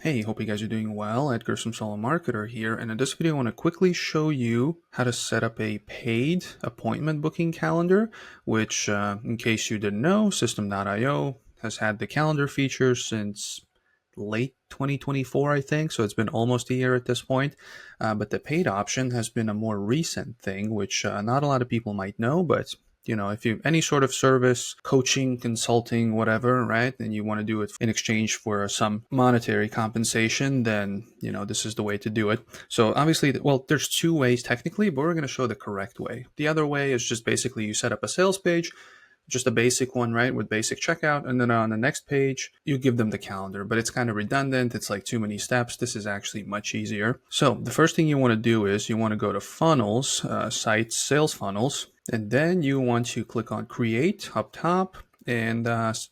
Hey, hope you guys are doing well. Edgar from Solo Marketer here, and in this video I want to quickly show you how to set up a paid appointment booking calendar, which in case you didn't know, System.io has had the calendar feature since late 2024, I think, so it's been almost a year at this point. But the paid option has been a more recent thing, which not a lot of people might know, but if you any sort of service, coaching, consulting, whatever, right, and you want to do it in exchange for some monetary compensation, then this is the way to do it. So obviously, well, there's two ways technically, but we're going to show the correct way. The other way is just basically you set up a sales page, just a basic one, right, with basic checkout, and then on the next page you give them the calendar, but it's kind of redundant. It's like too many steps. This is actually much easier. So the first thing you want to do is you want to go to funnels, sites, sales funnels, and then you want to click on create up top and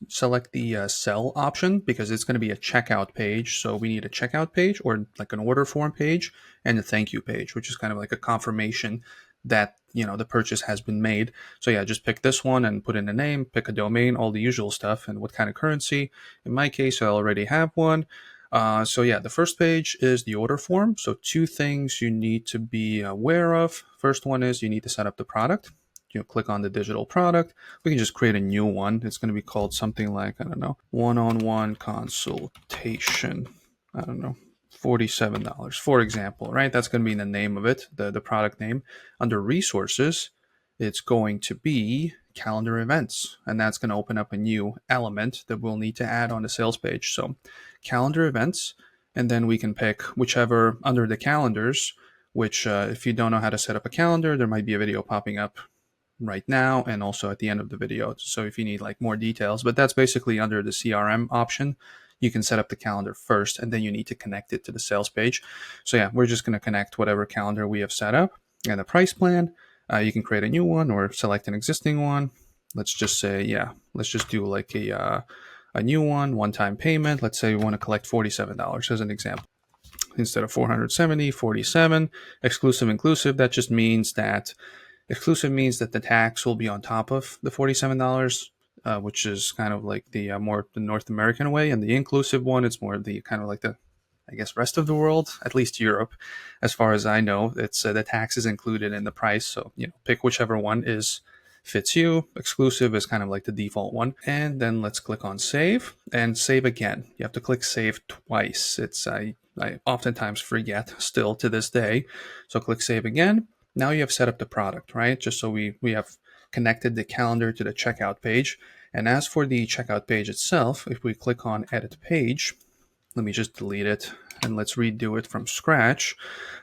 select the sell option, because it's going to be a checkout page. So we need a checkout page, or like an order form page, and a thank you page, which is kind of like a confirmation that the purchase has been made. So yeah, just pick this one and put in a name, pick a domain, all the usual stuff, and what kind of currency. In my case, I already have one. So yeah, the first page is the order form. So two things you need to be aware of. First one is you need to set up the product. Click on the digital product. We can just create a new one. It's going to be called something like, I don't know, one-on-one consultation. I don't know, $47, for example, right? That's going to be the name of it, the product name. Under resources, it's going to be calendar events, and that's going to open up a new element that we'll need to add on the sales page. So calendar events, and then we can pick whichever under the calendars, which if you don't know how to set up a calendar, there might be a video popping up right now and also at the end of the video, so if you need like more details. But that's basically under the CRM option. You can set up the calendar first, and then you need to connect it to the sales page. So yeah, we're just going to connect whatever calendar we have set up. And the price plan, you can create a new one or select an existing one. Let's just say, yeah, let's just do like a new one-time payment. Let's say we want to collect $47 as an example. Instead of 470, 47. Exclusive, inclusive. That just means that exclusive means that the tax will be on top of the $47, which is kind of like the more the North American way. And the inclusive one, it's more the kind of like the, I guess, rest of the world, at least Europe, as far as I know. It's the tax is included in the price. So pick whichever one fits you. Exclusive is kind of like the default one. And then let's click on save and save again. You have to click save twice. I oftentimes forget still to this day. So click save again. Now you have set up the product, right? Just so we have connected the calendar to the checkout page. And as for the checkout page itself, if we click on edit page, let me just delete it and let's redo it from scratch.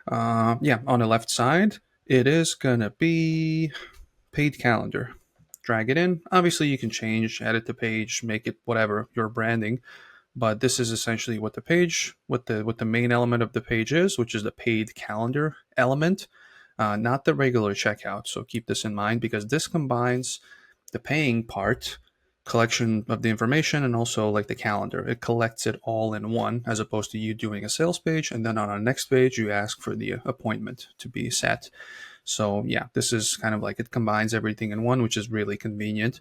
Yeah, on the left side, it is gonna be paid calendar. Drag it in. Obviously you can change, edit the page, make it whatever, your branding. But this is essentially what the page, what the main element of the page is, which is the paid calendar element. Not the regular checkout. So keep this in mind, because this combines the paying part, collection of the information, and also like the calendar. It collects it all in one, as opposed to you doing a sales page and then on our next page you ask for the appointment to be set. So yeah, this is kind of like it combines everything in one, which is really convenient.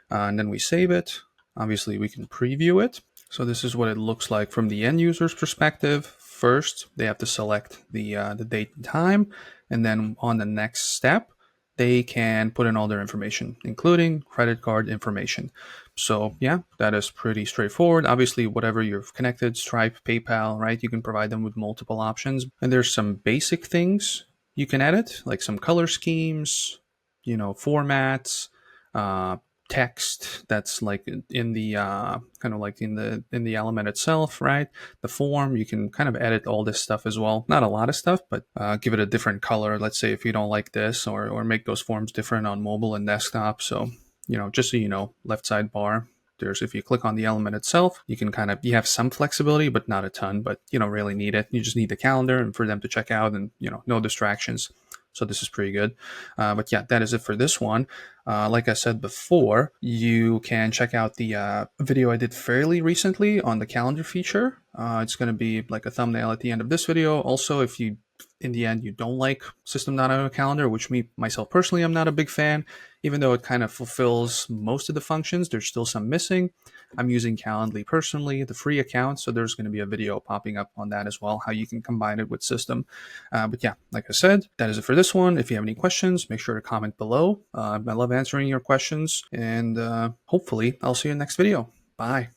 And then we save it. Obviously we can preview it. So this is what it looks like from the end user's perspective. First, they have to select the date and time, and then on the next step, they can put in all their information, including credit card information. So yeah, that is pretty straightforward. Obviously, whatever you've connected, Stripe, PayPal, right? You can provide them with multiple options. And there's some basic things you can edit, like some color schemes, formats, text that's like in the kind of like in the element itself, right? The form, you can kind of edit all this stuff as well. Not a lot of stuff, but give it a different color. Let's say if you don't like this, or make those forms different on mobile and desktop. So just so you know, left sidebar, there's, if you click on the element itself, you can you have some flexibility, but not a ton. But you don't really need it. You just need the calendar and for them to check out, and no distractions. So this is pretty good. But yeah, that is it for this one. Like I said before, you can check out the video I did fairly recently on the calendar feature. It's going to be like a thumbnail at the end of this video. Also, if you, in the end, you don't like System.io calendar, which myself personally, I'm not a big fan, even though it kind of fulfills most of the functions, there's still some missing. I'm using Calendly personally, the free account, so there's going to be a video popping up on that as well, how you can combine it with System. But yeah, like I said, that is it for this one. If you have any questions, make sure to comment below. I love answering your questions, and hopefully I'll see you in the next video. Bye.